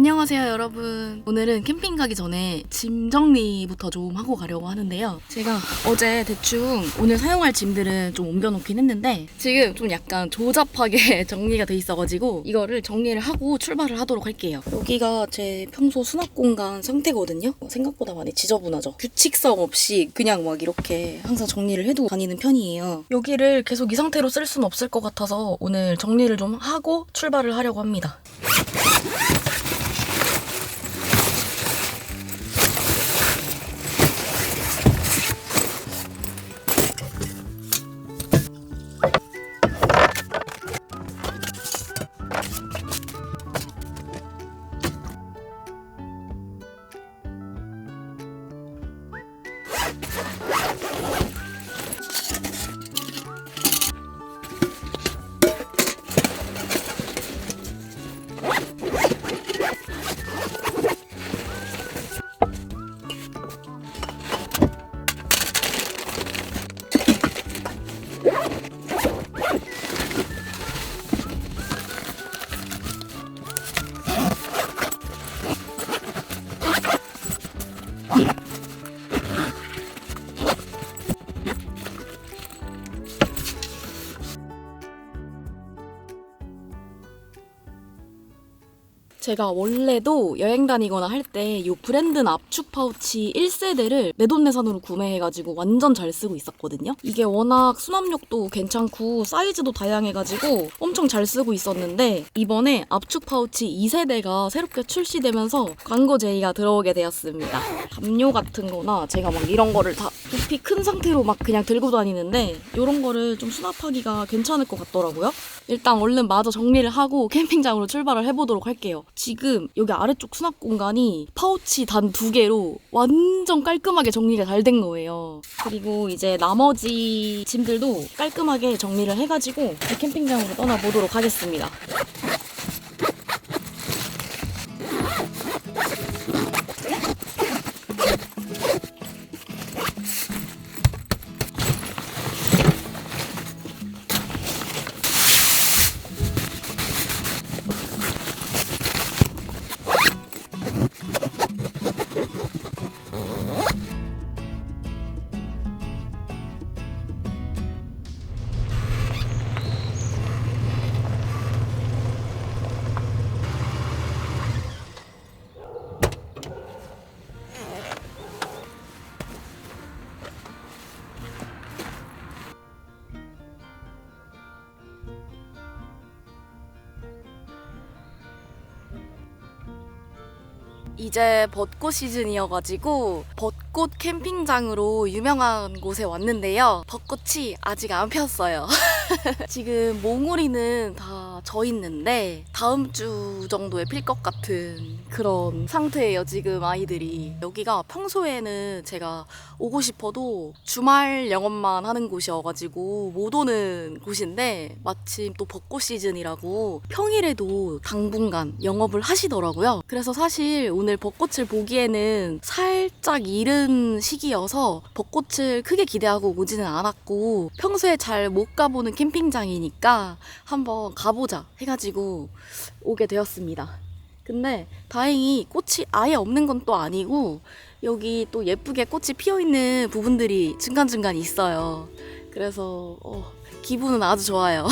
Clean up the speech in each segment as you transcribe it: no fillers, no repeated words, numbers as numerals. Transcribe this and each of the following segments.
안녕하세요 여러분. 오늘은 캠핑 가기 전에 짐 정리부터 좀 하고 가려고 하는데요. 제가 어제 대충 오늘 사용할 짐들은 좀 옮겨놓긴 했는데 지금 좀 약간 조잡하게 정리가 돼 있어가지고 이거를 정리를 하고 출발을 하도록 할게요. 여기가 제 평소 수납 공간 상태거든요. 생각보다 많이 지저분하죠. 규칙성 없이 그냥 막 이렇게 항상 정리를 해두고 다니는 편이에요. 여기를 계속 이 상태로 쓸 수는 없을 것 같아서 오늘 정리를 좀 하고 출발을 하려고 합니다. 제가 원래도 여행 다니거나 할 때 이 브랜든 압축 파우치 1세대를 내돈내산으로 구매해가지고 완전 잘 쓰고 있었거든요. 이게 워낙 수납력도 괜찮고 사이즈도 다양해가지고 엄청 잘 쓰고 있었는데 이번에 압축 파우치 2세대가 새롭게 출시되면서 광고 제의가 들어오게 되었습니다. 담요 같은 거나 제가 막 이런 거를 다 부피 큰 상태로 막 그냥 들고 다니는데 이런 거를 좀 수납하기가 괜찮을 것 같더라고요. 일단 얼른 마저 정리를 하고 캠핑장으로 출발을 해보도록 할게요. 지금 여기 아래쪽 수납 공간이 파우치 단 2개로 완전 깔끔하게 정리가 잘 된 거예요. 그리고 이제 나머지 짐들도 깔끔하게 정리를 해가지고 캠핑장으로 떠나보도록 하겠습니다. 이제 벚꽃 시즌이어가지고 벚꽃 캠핑장으로 유명한 곳에 왔는데요. 벚꽃이 아직 안 폈어요. 지금 몽우리는 다 져 있는데 다음 주 정도에 필 것 같은 그런 상태예요. 지금 아이들이. 여기가 평소에는 제가 오고 싶어도 주말 영업만 하는 곳이어가지고 못 오는 곳인데 마침 또 벚꽃 시즌이라고 평일에도 당분간 영업을 하시더라고요. 그래서 사실 오늘 벚꽃을 보기에는 살짝 이른 시기여서 벚꽃을 크게 기대하고 오지는 않았고 평소에 잘 못 가보는 캠핑장이니까 한번 가보자 해가지고 오게 되었습니다. 근데 다행히 꽃이 아예 없는 건 또 아니고 여기 또 예쁘게 꽃이 피어있는 부분들이 중간중간 있어요. 그래서 기분은 아주 좋아요.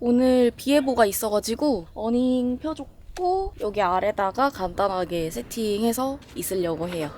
오늘 비 예보가 있어가지고 어닝 펴줬고 여기 아래다가 간단하게 세팅해서 있으려고 해요.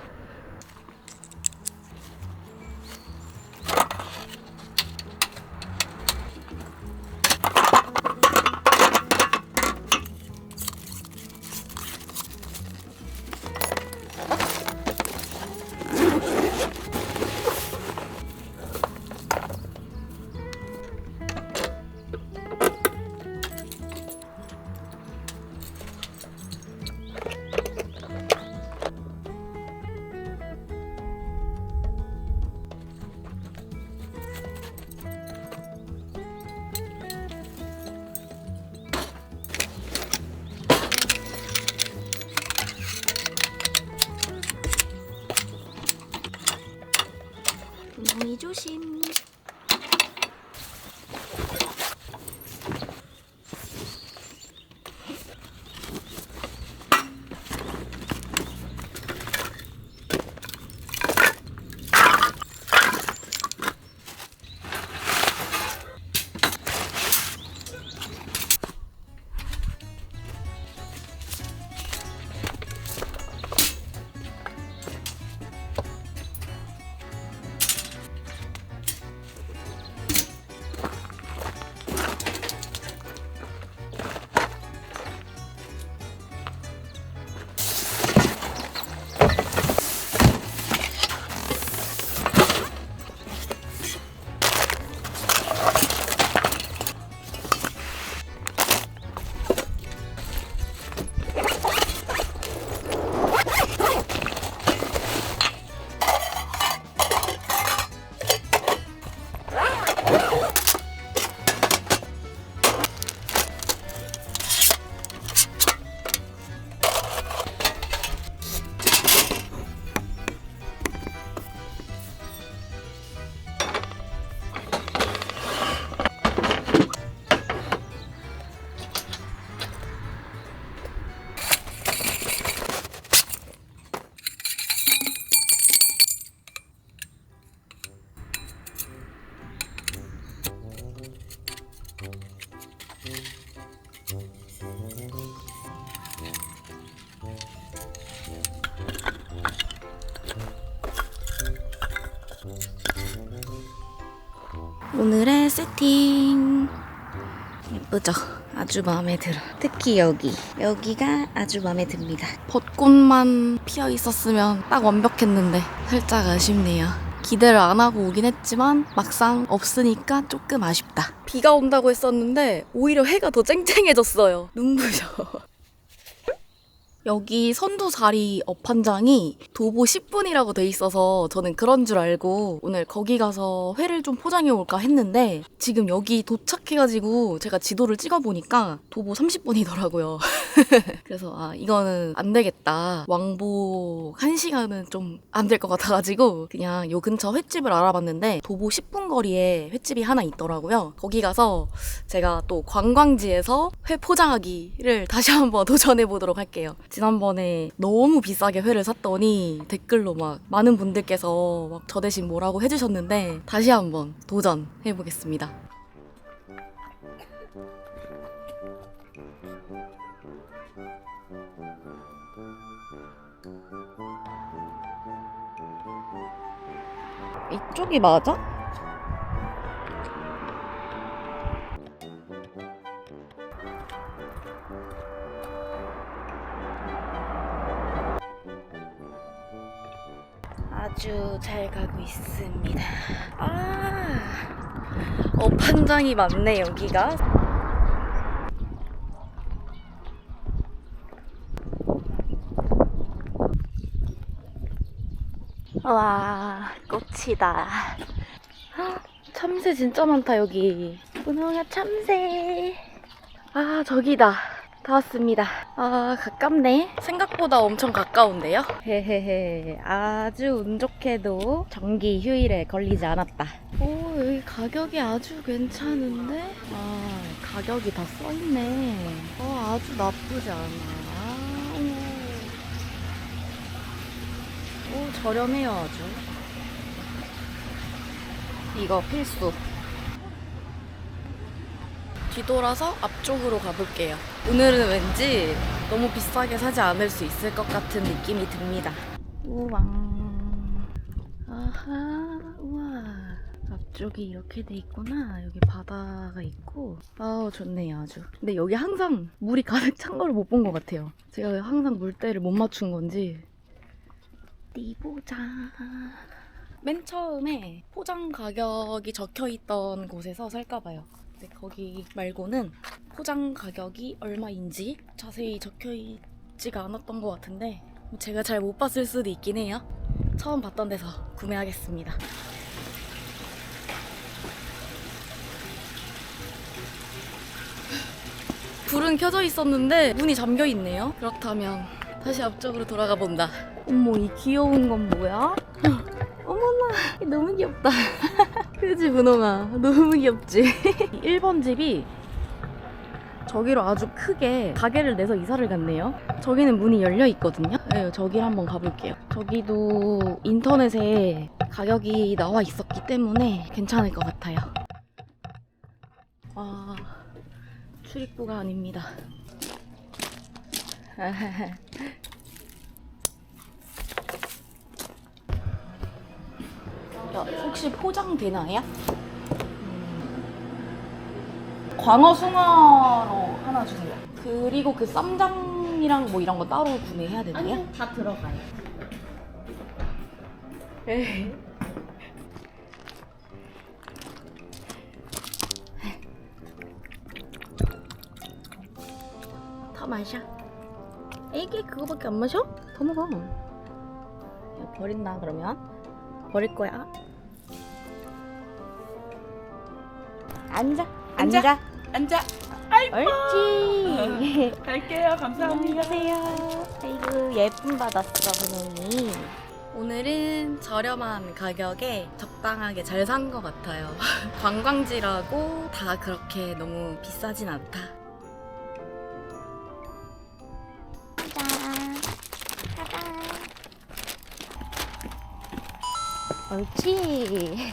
엉덩이 조심. 오늘의 세팅 예쁘죠? 아주 마음에 들어. 특히 여기가 아주 마음에 듭니다. 벚꽃만 피어 있었으면 딱 완벽했는데 살짝 아쉽네요. 기대를 안 하고 오긴 했지만 막상 없으니까 조금 아쉽다. 비가 온다고 했었는데 오히려 해가 더 쨍쨍해졌어요. 눈부셔. 여기 선두자리 업한장이 도보 10분이라고 돼 있어서 저는 그런 줄 알고 오늘 거기 가서 회를 좀 포장해 올까 했는데 지금 여기 도착해가지고 제가 지도를 찍어보니까 도보 30분이더라고요. 그래서 이거는 안 되겠다. 왕복 1시간은 좀 안 될 것 같아가지고 그냥 요 근처 횟집을 알아봤는데 도보 10분 거리에 횟집이 하나 있더라고요. 거기 가서 제가 또 관광지에서 회 포장하기를 다시 한번 도전해 보도록 할게요. 지난번에 너무 비싸게 회를 샀더니 댓글로 막 많은 분들께서 막 저 대신 뭐라고 해주셨는데 다시 한번 도전해 보겠습니다. 이쪽이 맞아? 아주 잘 가고 있습니다. 업한장이 많네 여기가. 와, 꽃이다. 참새 진짜 많다 여기. 문홍아 참새. 저기다. 다 왔습니다. 가깝네. 생각보다 엄청 가까운데요? 헤헤헤. 아주 운 좋게도 정기 휴일에 걸리지 않았다. 오, 여기 가격이 아주 괜찮은데? 가격이 다 써있네. 아주 나쁘지 않아. 오, 저렴해요 아주. 이거 필수. 뒤돌아서 앞쪽으로 가볼게요. 오늘은 왠지 너무 비싸게 사지 않을 수 있을 것 같은 느낌이 듭니다. 우왕. 아하, 우와. 앞쪽이 이렇게 돼 있구나. 여기 바다가 있고. 아우, 좋네요, 아주. 근데 여기 항상 물이 가득 찬 걸 못 본 것 같아요. 제가 항상 물때를 못 맞춘 건지. 띠보자. 맨 처음에 포장 가격이 적혀 있던 곳에서 살까봐요. 근데 거기 말고는 포장 가격이 얼마인지 자세히 적혀 있지가 않았던 것 같은데 제가 잘 못 봤을 수도 있긴 해요. 처음 봤던 데서 구매하겠습니다. 불은 켜져 있었는데 문이 잠겨 있네요. 그렇다면 다시 앞쪽으로 돌아가 본다. 어머, 이 귀여운 건 뭐야? 어머나, 너무 귀엽다. 그지, 분홍아? 너무 귀엽지? 1번 집이 저기로 아주 크게 가게를 내서 이사를 갔네요. 저기는 문이 열려 있거든요. 네, 저기를 한번 가볼게요. 저기도 인터넷에 가격이 나와 있었기 때문에 괜찮을 것 같아요. 아, 출입구가 아닙니다. 야, 혹시 포장되나요? 광어 숭어로 하나 주세요. 그리고 그 쌈장이랑 뭐 이런 거 따로 구매해야 되나요? 아니요, 다 들어가요. 에이. 다 마셔. 애기 그거밖에 안 마셔? 더 먹어. 야, 버린다 그러면. 버릴 거야. 앉아. 앉아. 앉아. 아이고. 옳지. 갈게요. 감사합니다. 안녕하세요. 아이고, 예쁨 받았어, 분홍이. 오늘은 저렴한 가격에 적당하게 잘 산 것 같아요. 관광지라고 다 그렇게 너무 비싸진 않다. 짜잔. 옳지.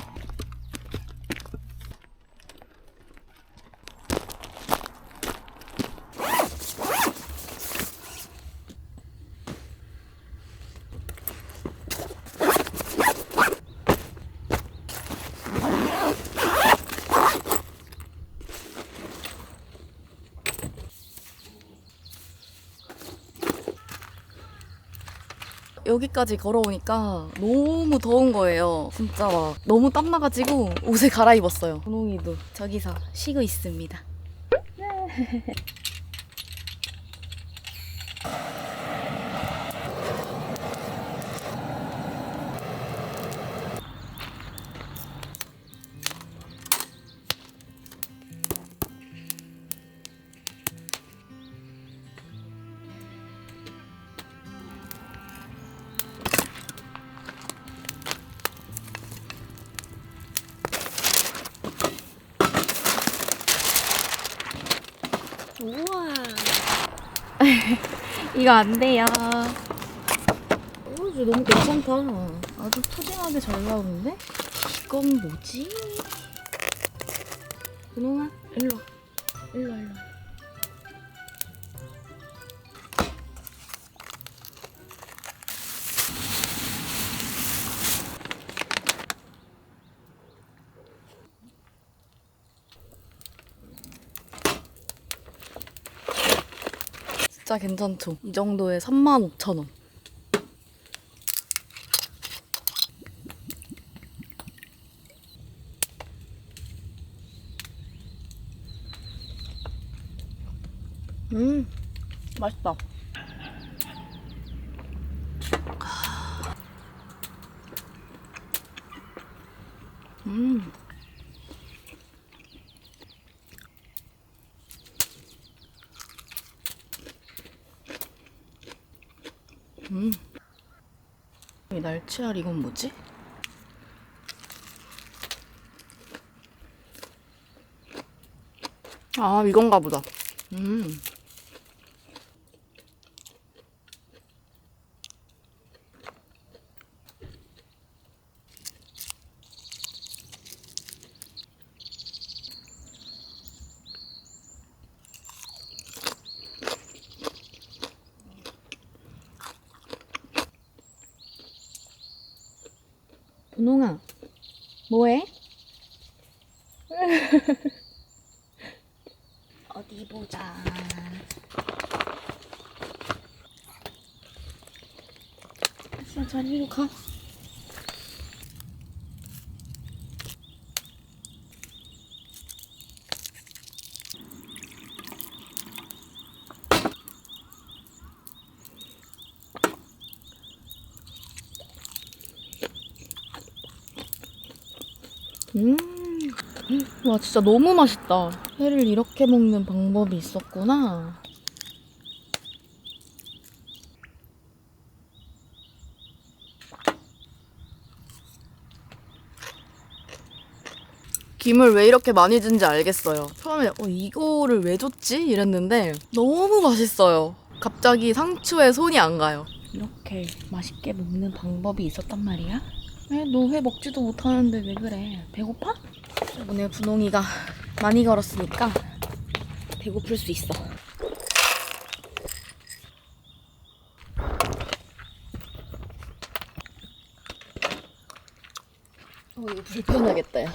여기까지 걸어오니까 너무 더운 거예요. 진짜 막 너무 땀나가지고 옷을 갈아입었어요. 분홍이도 저기서 쉬고 있습니다. 우와. 이거 안 돼요. 오, 너무 괜찮다. 아주 푸짐하게 잘 나오는데? 이건 뭐지? 분홍아, 일로 와. 일로 와, 일로 와. 진짜 괜찮죠? 이 정도에 35,000원. 맛있다. 이 날치알 이건 뭐지? 아, 이건가 보다. 분홍아, 뭐해? 어디 보자. 알았어, 자리로 가. 와, 진짜 너무 맛있다. 회를 이렇게 먹는 방법이 있었구나. 김을 왜 이렇게 많이 준지 알겠어요. 처음에 이거를 왜 줬지? 이랬는데 너무 맛있어요. 갑자기 상추에 손이 안 가요. 이렇게 맛있게 먹는 방법이 있었단 말이야? 왜 너 회 먹지도 못하는데 왜 그래? 배고파? 오늘 분홍이가 많이 걸었으니까 배고플 수 있어. 이거 불편하겠다, 야.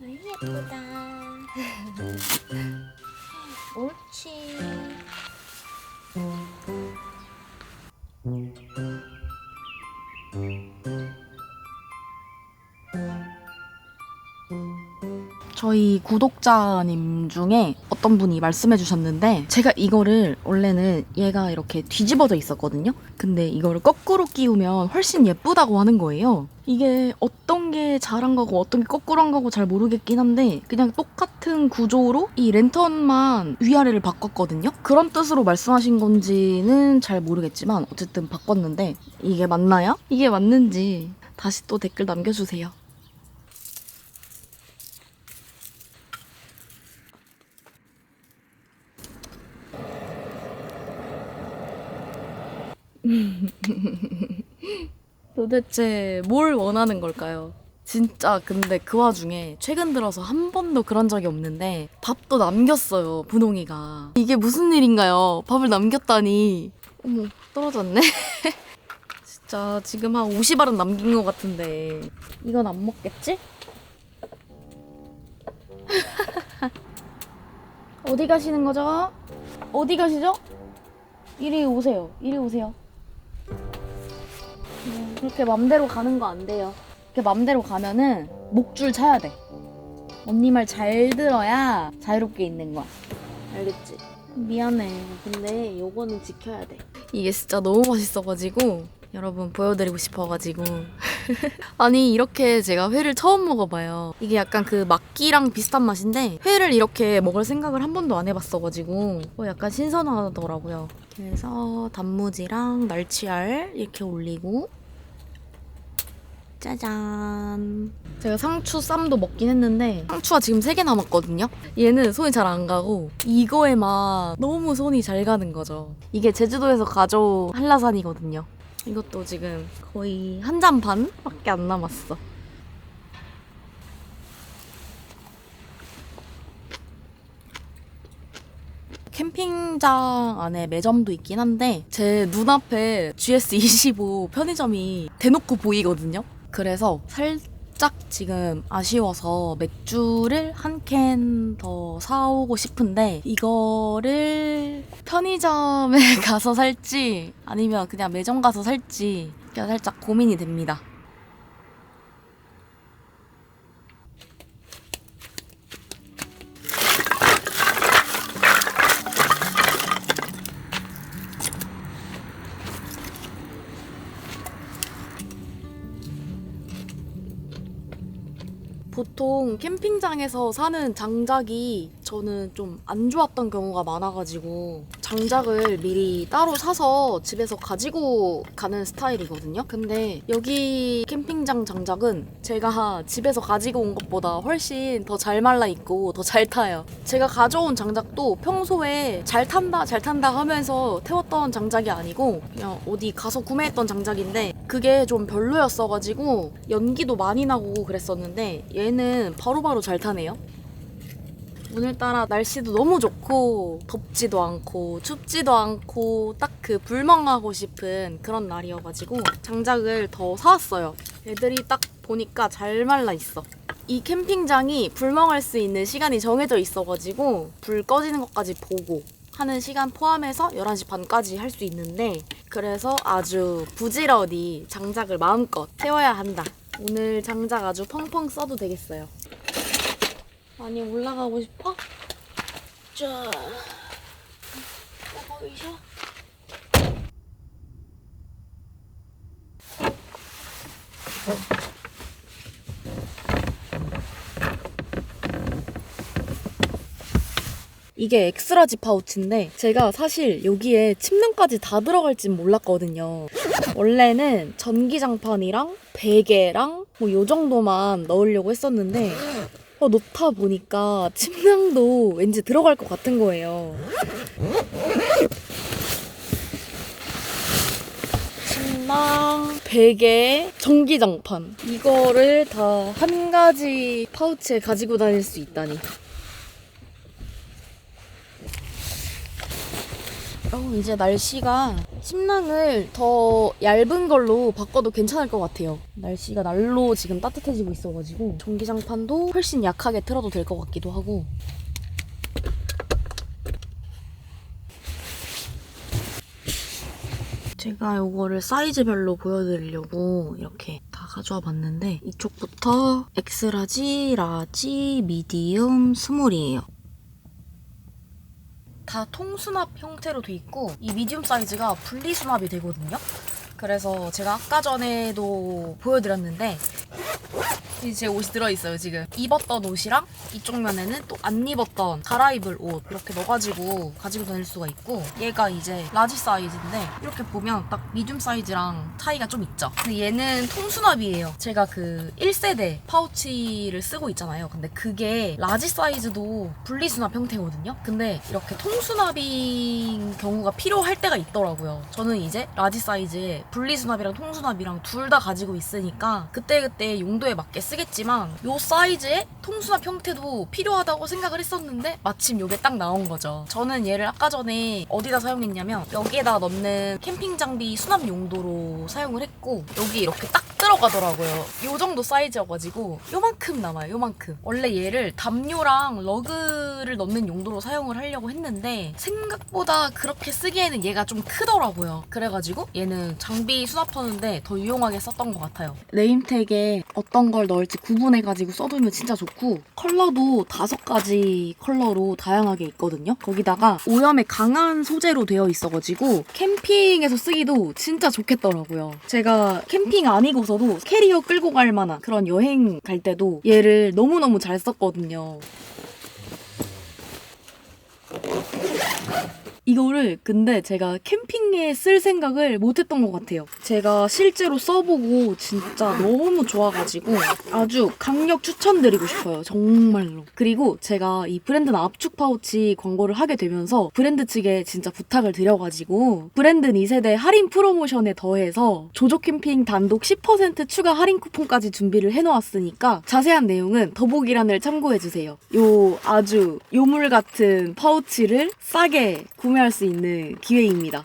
아이, 예쁘다. 옳지. 저희 구독자님 중에 어떤 분이 말씀해 주셨는데, 제가 이거를 원래는 얘가 이렇게 뒤집어져 있었거든요. 근데 이거를 거꾸로 끼우면 훨씬 예쁘다고 하는 거예요. 이게 어떤 게 잘한 거고 어떤 게 거꾸로 한 거고 잘 모르겠긴 한데, 그냥 똑같은 구조로 이 랜턴만 위아래를 바꿨거든요. 그런 뜻으로 말씀하신 건지는 잘 모르겠지만 어쨌든 바꿨는데, 이게 맞나요? 이게 맞는지 다시 또 댓글 남겨주세요. 도대체 뭘 원하는 걸까요? 진짜 근데 그 와중에 최근 들어서 한 번도 그런 적이 없는데 밥도 남겼어요, 분홍이가. 이게 무슨 일인가요? 밥을 남겼다니. 어머, 떨어졌네. 진짜 지금 한 50알은 남긴 것 같은데 이건 안 먹겠지? 어디 가시는 거죠? 어디 가시죠? 이리 오세요. 이리 오세요. 그렇게 맘대로 가는 거 안 돼요. 그렇게 맘대로 가면은 목줄 차야 돼. 언니 말 잘 들어야 자유롭게 있는 거야. 알겠지? 미안해. 근데 요거는 지켜야 돼. 이게 진짜 너무 맛있어가지고 여러분 보여드리고 싶어가지고. 아니, 이렇게 제가 회를 처음 먹어봐요. 이게 약간 그 막기랑 비슷한 맛인데 회를 이렇게 먹을 생각을 한 번도 안 해봤어가지고 약간 신선하더라고요. 그래서 단무지랑 날치알 이렇게 올리고, 짜잔. 제가 상추 쌈도 먹긴 했는데 상추가 지금 3개 남았거든요. 얘는 손이 잘 안 가고 이거에만 너무 손이 잘 가는 거죠. 이게 제주도에서 가져온 한라산이거든요. 이것도 지금 거의 한 잔 반밖에 안 남았어. 캠핑장 안에 매점도 있긴 한데 제 눈앞에 GS25 편의점이 대놓고 보이거든요. 그래서 살짝 지금 아쉬워서 맥주를 한 캔 더 사오고 싶은데 이거를 편의점에 가서 살지 아니면 그냥 매점 가서 살지 살짝 고민이 됩니다. 보통 캠핑장에서 사는 장작이 저는 좀 안 좋았던 경우가 많아가지고 장작을 미리 따로 사서 집에서 가지고 가는 스타일이거든요. 근데 여기 캠핑장 장작은 제가 집에서 가지고 온 것보다 훨씬 더 잘 말라 있고 더 잘 타요. 제가 가져온 장작도 평소에 잘 탄다 하면서 태웠던 장작이 아니고 그냥 어디 가서 구매했던 장작인데 그게 좀 별로였어가지고 연기도 많이 나고 그랬었는데 얘는 바로바로 잘 타네요. 오늘따라 날씨도 너무 좋고 덥지도 않고 춥지도 않고 딱 그 불멍하고 싶은 그런 날이어가지고 장작을 더 사왔어요. 애들이 딱 보니까 잘 말라 있어. 이 캠핑장이 불멍할 수 있는 시간이 정해져 있어가지고 불 꺼지는 것까지 보고 하는 시간 포함해서 11시 반까지 할 수 있는데 그래서 아주 부지런히 장작을 마음껏 태워야 한다. 오늘 장작 아주 펑펑 써도 되겠어요. 많이 올라가고 싶어? 자, 보이셔? 이게 엑스라지 파우치인데 제가 사실 여기에 침낭까지 다 들어갈진 몰랐거든요. 원래는 전기장판이랑 베개랑 뭐 요 정도만 넣으려고 했었는데 넣다 보니까 침낭도 왠지 들어갈 것 같은 거예요. 침낭, 베개, 전기장판 이거를 다 한 가지 파우치에 가지고 다닐 수 있다니. 이제 날씨가 침낭을 더 얇은 걸로 바꿔도 괜찮을 것 같아요. 날씨가 날로 지금 따뜻해지고 있어가지고 전기장판도 훨씬 약하게 틀어도 될 것 같기도 하고. 제가 이거를 사이즈별로 보여드리려고 이렇게 다 가져와 봤는데 이쪽부터 엑스라지, 라지, 미디움, 스몰이에요. 다 통수납 형태로 돼 있고 이 미디움 사이즈가 분리수납이 되거든요. 그래서 제가 아까 전에도 보여드렸는데 제 옷이 들어있어요. 지금 입었던 옷이랑 이쪽 면에는 또 안 입었던 갈아입을 옷 이렇게 넣어가지고 가지고 다닐 수가 있고 얘가 이제 라지 사이즈인데 이렇게 보면 딱 미디움 사이즈랑 차이가 좀 있죠. 근데 얘는 통수납이에요. 제가 그 1세대 파우치를 쓰고 있잖아요. 근데 그게 라지 사이즈도 분리수납 형태거든요. 근데 이렇게 통수납인 경우가 필요할 때가 있더라고요. 저는 이제 라지 사이즈에 분리수납이랑 통수납이랑 둘 다 가지고 있으니까 그때그때 용도에 맞게 쓰겠지만 요 사이즈의 통수납 형태도 필요하다고 생각을 했었는데 마침 요게 딱 나온 거죠. 저는 얘를 아까 전에 어디다 사용했냐면 여기에다 넣는 캠핑 장비 수납 용도로 사용을 했고 여기 이렇게 딱 들어가더라고요. 요 정도 사이즈여가지고 요만큼 남아요. 요만큼. 원래 얘를 담요랑 러그를 넣는 용도로 사용을 하려고 했는데 생각보다 그렇게 쓰기에는 얘가 좀 크더라고요. 그래가지고 얘는 장비 수납하는데 더 유용하게 썼던 것 같아요. 네임택에 어떤 걸 넣을지 구분해가지고 써두면 진짜 좋고 컬러도 5가지 컬러로 다양하게 있거든요. 거기다가 오염에 강한 소재로 되어 있어가지고 캠핑에서 쓰기도 진짜 좋겠더라고요. 제가 캠핑 아니고서도 캐리어 끌고 갈 만한 그런 여행 갈 때도 얘를 너무너무 잘 썼거든요. 이거를 근데 제가 캠핑에 쓸 생각을 못했던 것 같아요. 제가 실제로 써보고 진짜 너무 좋아가지고 아주 강력 추천드리고 싶어요. 정말로. 그리고 제가 이 브랜드 압축 파우치 광고를 하게 되면서 브랜드 측에 진짜 부탁을 드려가지고 브랜드 2세대 할인 프로모션에 더해서 조조 캠핑 단독 10% 추가 할인 쿠폰까지 준비를 해놓았으니까 자세한 내용은 더보기란을 참고해주세요. 요 아주 요물 같은 파우치를 싸게 구매할 수 있는 기회입니다.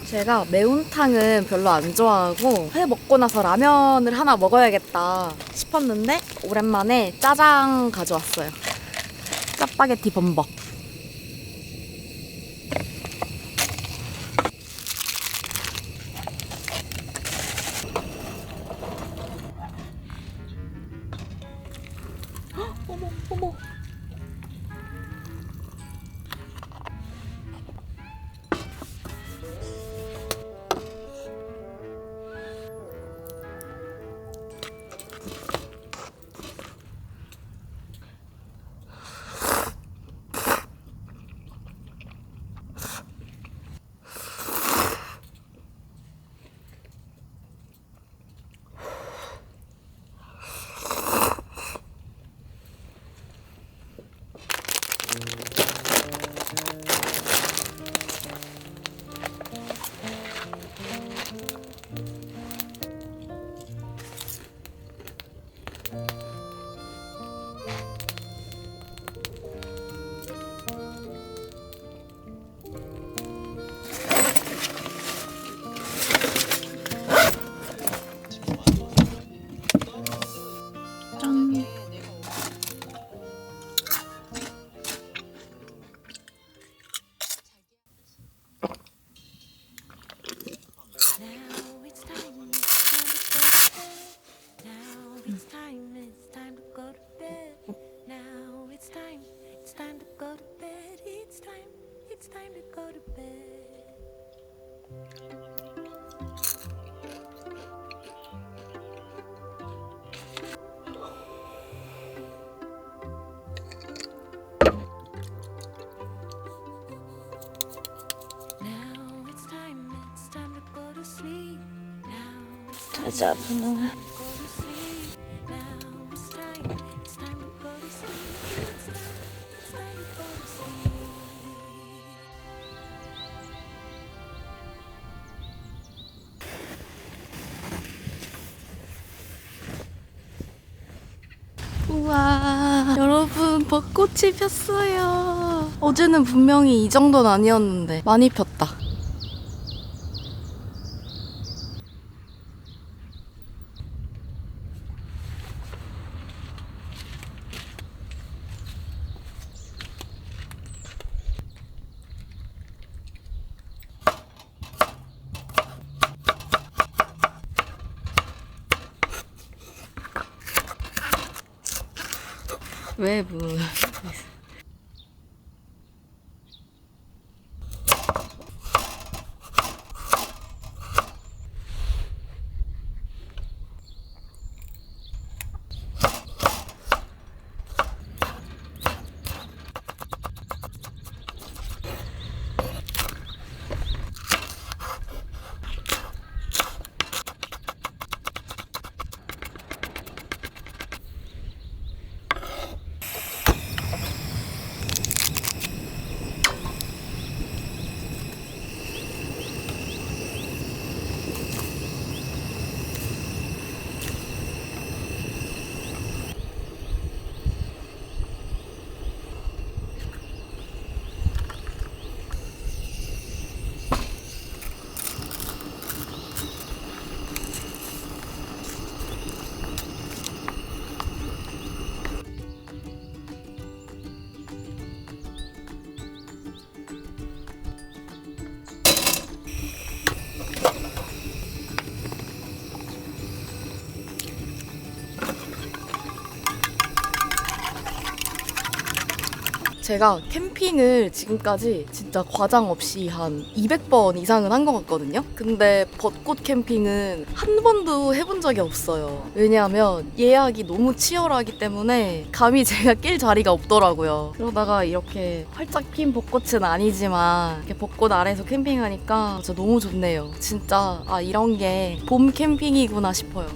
제가 매운탕은 별로 안 좋아하고 회 먹고 나서 라면을 하나 먹어야겠다 싶었는데 오랜만에 짜장 가져왔어요. 짜파게티 범벅. 어머. 자자, 분홍아. 우와, 여러분, 벚꽃이 폈어요. 어제는 분명히 이 정도는 아니었는데 많이 폈다. 왜 뭐? 제가 캠핑을 지금까지 진짜 과장 없이 한 200번 이상은 한 것 같거든요. 근데 벚꽃 캠핑은 한 번도 해본 적이 없어요. 왜냐하면 예약이 너무 치열하기 때문에 감히 제가 낄 자리가 없더라고요. 그러다가 이렇게 활짝 핀 벚꽃은 아니지만 이렇게 벚꽃 아래에서 캠핑하니까 진짜 너무 좋네요. 진짜 이런 게 봄 캠핑이구나 싶어요.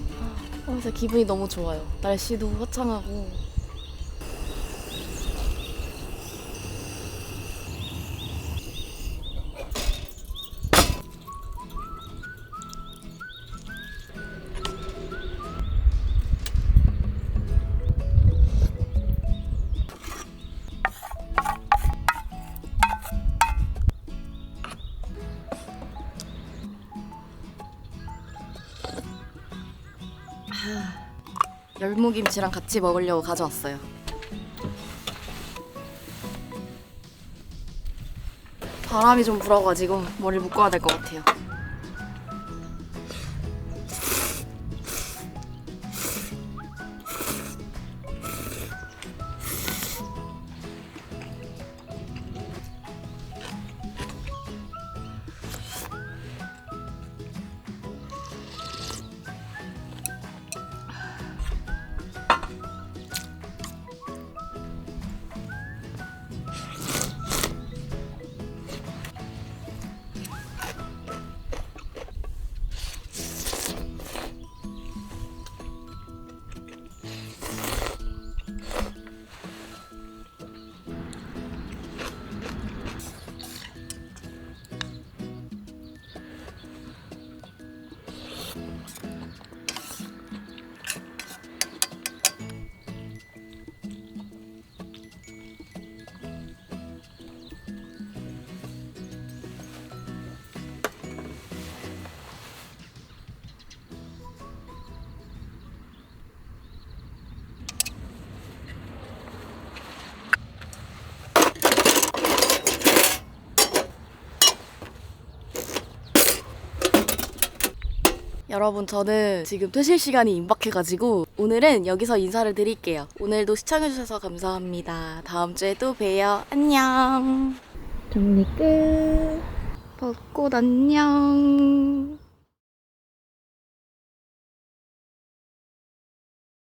진짜 기분이 너무 좋아요. 날씨도 화창하고. 열무김치랑 같이 먹으려고 가져왔어요. 바람이 좀 불어가지고 머리를 묶어야 될 것 같아요. 여러분, 저는 지금 퇴실 시간이 임박해가지고 오늘은 여기서 인사를 드릴게요. 오늘도 시청해주셔서 감사합니다. 다음 주에 또 봬요. 안녕. 정리 끝. 벚꽃 안녕.